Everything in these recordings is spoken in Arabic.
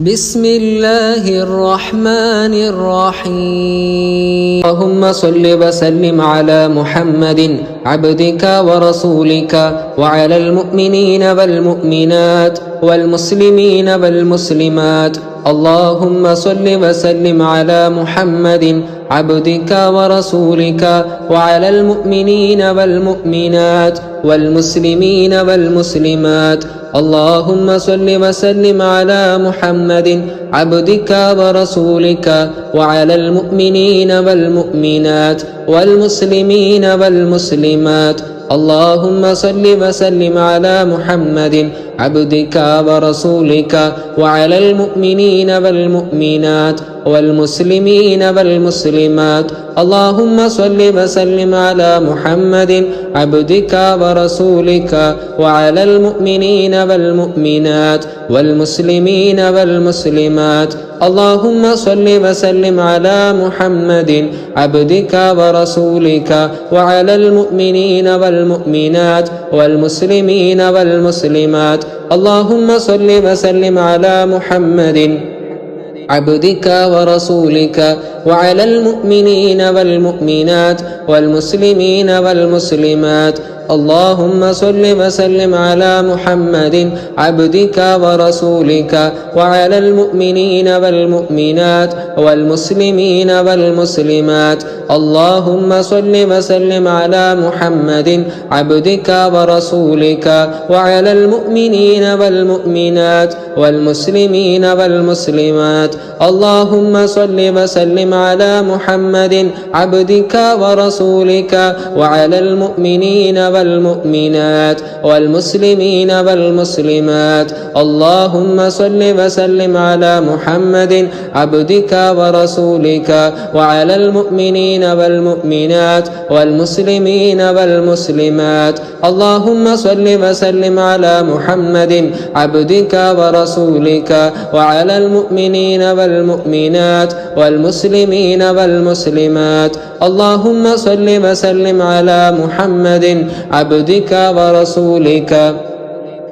بسم الله الرحمن الرحيم اللهم صل وسلم على محمد عبدك ورسولك وعلى المؤمنين والمؤمنات والمسلمين والمسلمات اللهم صل وسلم على محمد عبدك ورسولك وعلى المؤمنين والمؤمنات والمسلمين والمسلمات اللهم صل وسلم على محمد عبدك ورسولك وعلى المؤمنين والمؤمنات والمسلمين والمسلمات اللهم صل وسلم على محمد عبدك ورسولك وعلى المؤمنين والمؤمنات والمسلمين والمسلمات اللهم صل وسلم على محمد عبدك ورسولك وعلى المؤمنين والمؤمنات والمسلمين والمسلمات اللهم صل وسلم على محمد عبدك ورسولك وعلى المؤمنين والمؤمنات والمسلمين والمسلمات اللهم صل وسلم على محمد عبدك ورسولك وعلى المؤمنين والمؤمنات والمسلمين والمسلمات اللهم صل وسلم على محمد عبدك ورسولك وعلى المؤمنين والمؤمنات والمسلمين والمسلمات اللهم صل وسلم على محمد عبدك ورسولك وعلى المؤمنين والمؤمنات والمسلمين والمسلمات اللهم صل وسلم على محمد عبدك ورسولك وعلى المؤمنين والمؤمنات والمسلمين والمسلمات اللهم صل وسلم على محمد عبدك ورسولك وعلى المؤمنين والمؤمنات والمسلمين والمسلمات اللهم صل وسلم على محمد عبدك ورسولك وعلى المؤمنين والمؤمنات والمسلمين والمسلمات اللهم صل وسلم على محمد عبدك ورسولك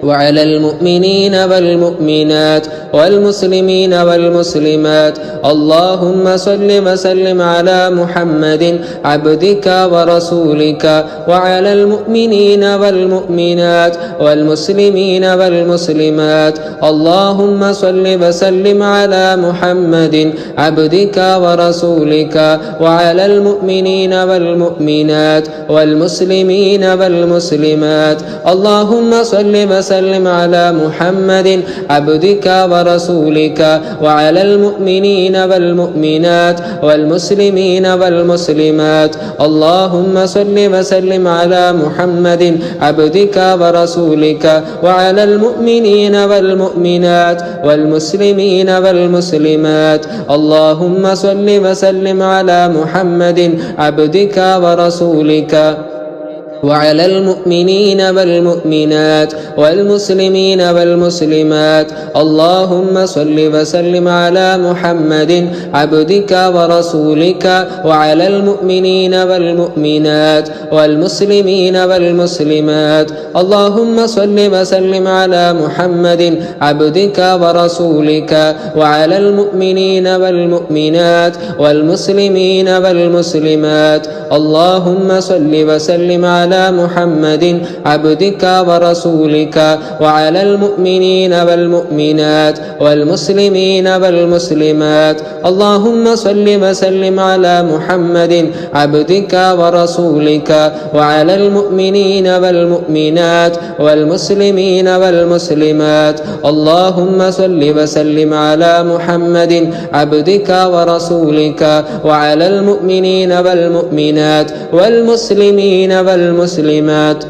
وعلى المؤمنين والمؤمنات والمسلمين والمسلمات اللهم صل وسلم على محمد عبدك ورسولك وعلى المؤمنين والمؤمنات والمسلمين والمسلمات اللهم صل وسلم على محمد عبدك ورسولك وعلى المؤمنين والمؤمنات والمسلمين والمسلمات اللهم صل وسلم على محمد عبدك ورسولك وعلى المؤمنين والمؤمنات والمسلمين والمسلمات اللهم صل وسلم على محمد عبدك ورسولك وعلى المؤمنين والمؤمنات والمسلمين والمسلمات اللهم صل وسلم على محمد عبدك ورسولك وعلى المؤمنين والمؤمنات والمسلمين والمسلمات اللهم صل وسلم على محمد عبدك ورسولك وعلى المؤمنين والمؤمنات والمسلمين والمسلمات اللهم صل وسلم على محمد عبدك ورسولك وعلى المؤمنين والمؤمنات والمسلمين والمسلمات اللهم صل وسلم على محمد عبدك ورسولك وعلى المؤمنين والمؤمنات والمسلمين والمسلمات اللهم صل وسلم على محمد عبدك ورسولك وعلى المؤمنين والمؤمنات والمسلمين والمسلمات اللهم صل وسلم على محمد عبدك ورسولك وعلى المؤمنين والمؤمنات والمسلمين والمسلمات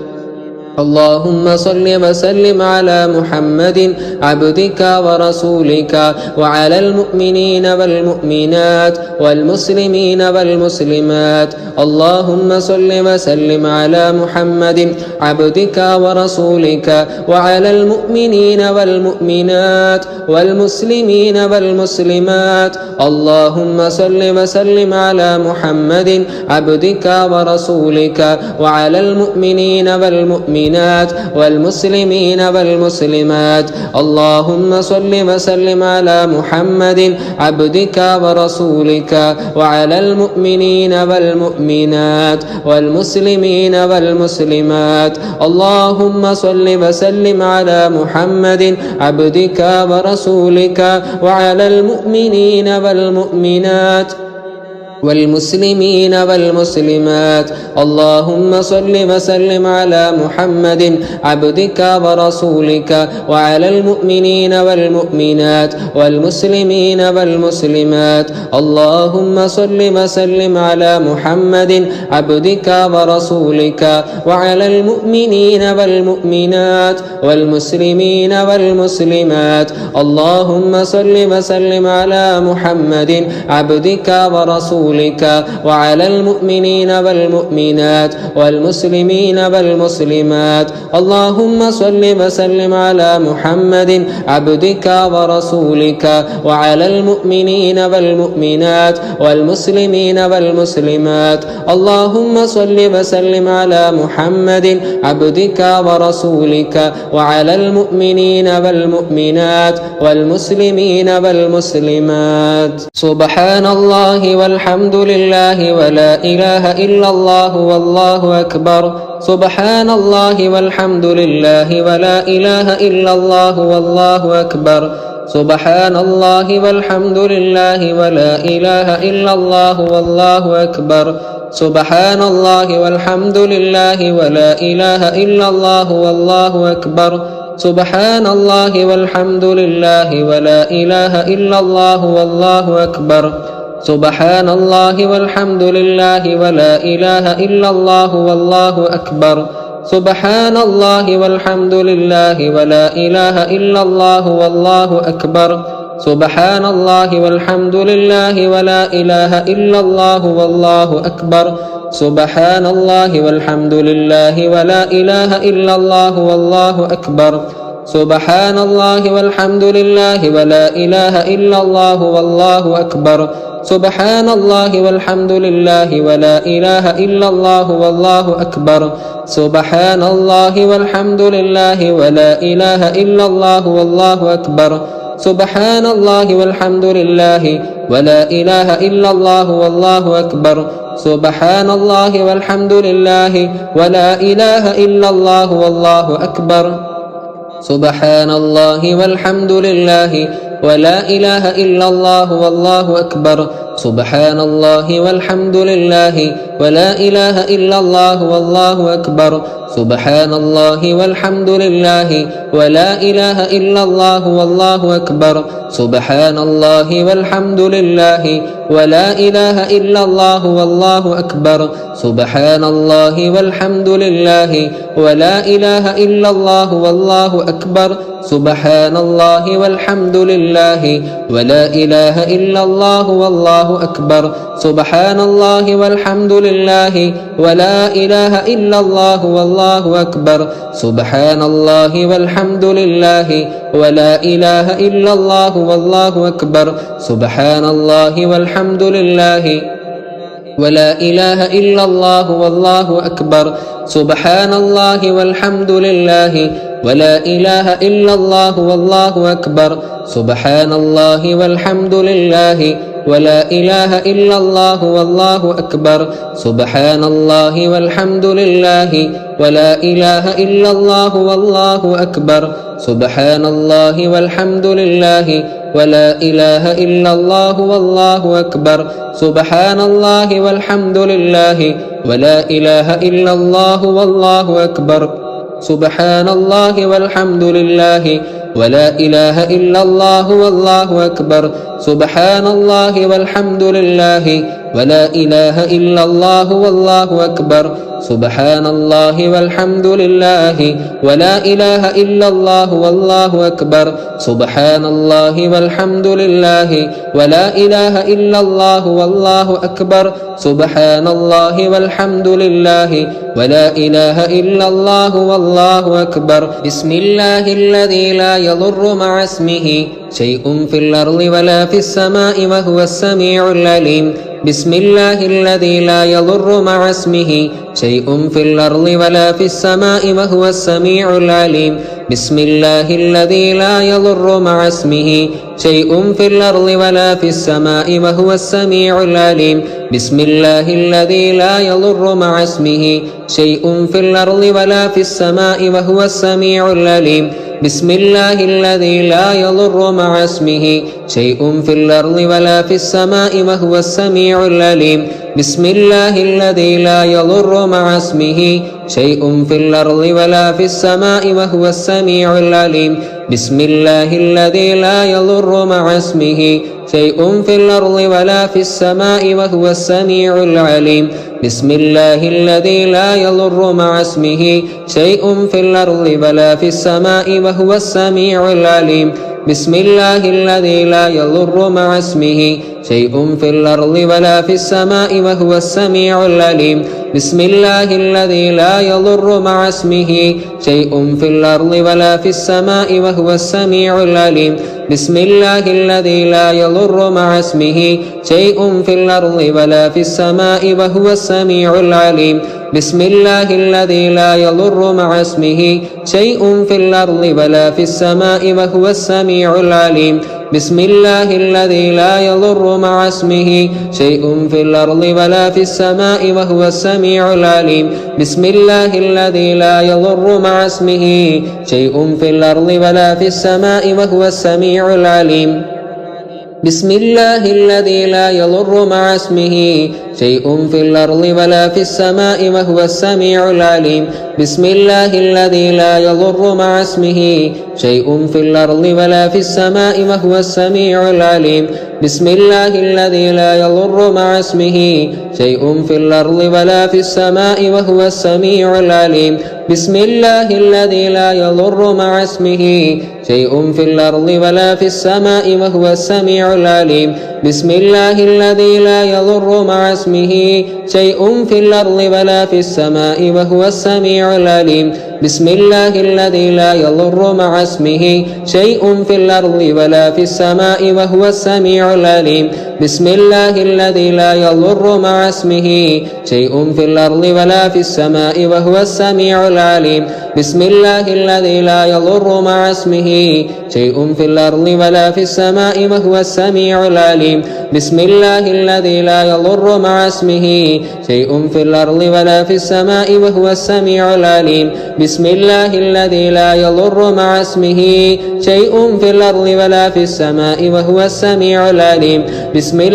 اللهم صل وسلم على محمد عبدك ورسولك وعلى المؤمنين والمؤمنات والمسلمين والمسلمات اللهم صل وسلم على محمد عبدك ورسولك وعلى المؤمنين والمؤمنات والمسلمين والمسلمات اللهم صل وسلم على محمد عبدك ورسولك وعلى المؤمنين والمؤمنات والمؤمنات والمسلمين والمسلمات. اللهم صل وسلم على محمد عبدك ورسولك وعلى المؤمنين والمؤمنات والمسلمين والمسلمات. اللهم صل وسلم على محمد عبدك ورسولك وعلى المؤمنين والمؤمنات والمسلمين والمسلمات. اللهم صل وسلم على محمد عبدك ورسولك وعلى المؤمنين والمؤمنات والمسلمين والمسلمات. اللهم صل وسلم على محمد عبدك ورسولك وعلى المؤمنين والمؤمنات والمسلمين والمسلمات. اللهم صل وسلم على محمد عبدك ورسولك وعلى المؤمنين والمؤمنات والمسلمين والمسلمات. اللهم صل وسلم على محمد عبدك ورسولك وعلى المؤمنين والمؤمنات والمسلمين والمسلمات. اللهم صل وسلم على محمد عبدك ورسولك وعلى المؤمنين والمؤمنات والمسلمين والمسلمات. سبحان الله والحمد لله ولا إله إلا الله والله أكبر. سبحان الله والحمد لله ولا إله إلا الله والله أكبر. سبحان الله والحمد لله ولا إله إلا الله والله أكبر. سبحان الله والحمد لله ولا إله إلا الله والله أكبر. سبحان الله والحمد لله ولا إله إلا الله والله أكبر. سبحان الله والحمد لله ولا إله إلا الله والله أكبر. سبحان الله والحمد لله ولا إله إلا الله والله أكبر. سبحان الله والحمد لله ولا إله إلا الله والله أكبر. سبحان الله والحمد لله ولا إله إلا الله والله أكبر. سبحان الله والحمد لله ولا إله إلا الله والله أكبر. سبحان الله والحمد لله ولا إله إلا الله والله أكبر. سبحان الله والحمد لله ولا إله إلا الله والله أكبر. سبحان الله والحمد لله ولا إله إلا الله والله أكبر. سبحان الله والحمد لله ولا إله إلا الله والله أكبر. سبحان الله والحمد لله ولا إله إلا الله والله أكبر. سبحان الله والحمد لله ولا إله إلا الله والله أكبر. سبحان الله والحمد لله ولا إله إلا الله والله أكبر. سبحان الله والحمد لله ولا إله إلا الله والله أكبر. سبحان الله والحمد لله ولا إله إلا الله والله أكبر. سبحان الله والحمد لله ولا إله إلا الله والله أكبر. سبحان الله والحمد لله ولا إله إلا الله والله أكبر. سبحان الله والحمد لله ولا إله إلا الله والله أكبر. سبحان الله والحمد لله ولا إله إلا الله والله أكبر. سبحان الله والحمد لله ولا إله إلا الله والله أكبر. سبحان الله والحمد لله ولا إله إلا الله والله أكبر. سبحان الله والحمد لله ولا إله إلا الله والله أكبر. سبحان الله والحمد لله ولا إله إلا الله والله أكبر. سبحان الله والحمد لله ولا إله إلا الله والله أكبر. سبحان الله والحمد لله ولا إله إلا الله والله أكبر. سبحان الله والحمد لله ولا إله إلا الله والله أكبر. سبحان الله والحمد لله ولا إله إلا الله والله أكبر. سبحان الله والحمد لله ولا إله إلا الله والله أكبر. سبحان الله والحمد لله ولا إله إلا الله والله أكبر. بسم الله الذي لا يضر مع اسمه شيء في الأرض ولا في السماء وهو السميع العليم. بسم الله الذي لا يضر مع اسمه شيء في الأرض ولا في السماء وهو السميع العليم بسم الله الذي لا يضر مع اسمه شيء في الأرض ولا في السماء وهو السميع العليم بسم الله الذي لا يضر مع اسمه شيء في الأرض ولا في السماء وهو السميع العليم بسم الله الذي لا يضر مع اسمه شيء في الأرض ولا في السماء وهو السميع العليم بسم الله الذي لا يضر مع اسمه شيء في الأرض ولا في السماء وهو السميع العليم بسم الله الذي لا يضر مع اسمه شيء في الأرض ولا في السماء وهو السميع العليم بسم الله الذي لا يضر مع اسمه شيء في الأرض ولا في السماء وهو السميع العليم بسم الله الذي لا يضر مع اسمه شيء في الأرض ولا في السماء وهو السميع العليم بسم الله الذي لا يضر مع اسمه شيء في الأرض ولا في السماء وهو السميع العليم بسم الله الذي لا يضر مع اسمه شيء في الأرض ولا في السماء وهو السميع العليم بسم الله الذي لا يضر مع اسمه شيء في الأرض ولا في السماء وهو السميع العليم بسم الله الذي لا يضر مع اسمه شيء في الأرض ولا في السماء وهو السميع العليم بسم الله الذي لا يضر مع اسمه شيء في الأرض ولا في السماء وهو السميع العليم بسم الله الذي لا يضر مع اسمه شيء في الأرض ولا في السماء وهو السميع العليم بسم الله الذي لا يضر مع اسمه شيء في الأرض ولا في السماء وهو السميع العليم بسم الله الذي لا يضر مع اسمه شيء في الأرض ولا في السماء وهو السميع العليم بسم الله الذي لا يضر مع اسمه شيء في الأرض ولا في السماء وهو السميع العليم بسم الله الذي لا يضر مع اسمه شيء في الأرض ولا في السماء وهو السميع العليم بسم الله الذي لا يضر مع اسمه شيء في الأرض ولا في السماء وهو السميع العليم بسم الله الذي لا يضر مع اسمه شيء في الأرض ولا في السماء وهو السميع العليم بسم الله الذي لا يضر مع اسمه شيء في الأرض ولا في السماء وهو السميع العليم بسم الله الذي لا يضر مع اسمه شيء في الأرض ولا في السماء وهو السميع العليم بسم الله الذي لا يضر مع اسمه شيء في الأرض ولا في السماء وهو السميع العليم بسم الله الذي لا يضر مع اسمه شيء في الأرض ولا في السماء وهو السميع العليم بسم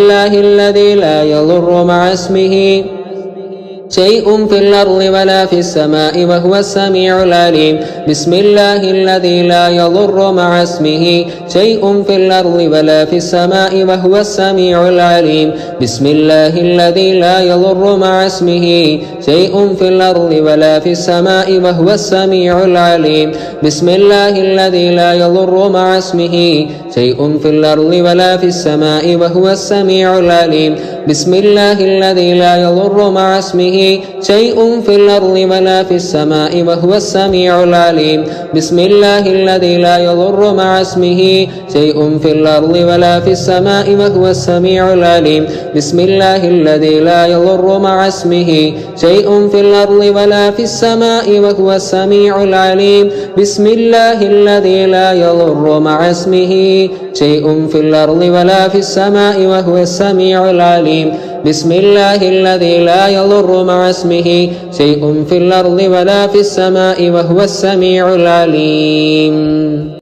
الله الذي لا يضر مع اسمه شيء في الأرض ولا في السماء وهو السميع العليم بسم الله الذي لا يضر مع اسمه شيء في الأرض ولا في السماء وهو السميع العليم بسم الله الذي لا يضر مع اسمه شيء في الأرض ولا في السماء وهو السميع العليم بسم الله الذي لا يضر مع اسمه شيء في الأرض ولا في السماء وهو السميع العليم بسم الله الذي لا يضر مع اسمه شيء في الأرض ولا في السماء وهو السميع العليم بسم الله الذي لا يضر مع اسمه شيء في الأرض ولا في السماء وهو السميع العليم بسم الله الذي لا يضر مع اسمه شيء في الأرض ولا في السماء وهو السميع العليم بسم الله الذي لا يضر مع اسمه شيء في الأرض ولا في السماء وهو السميع العليم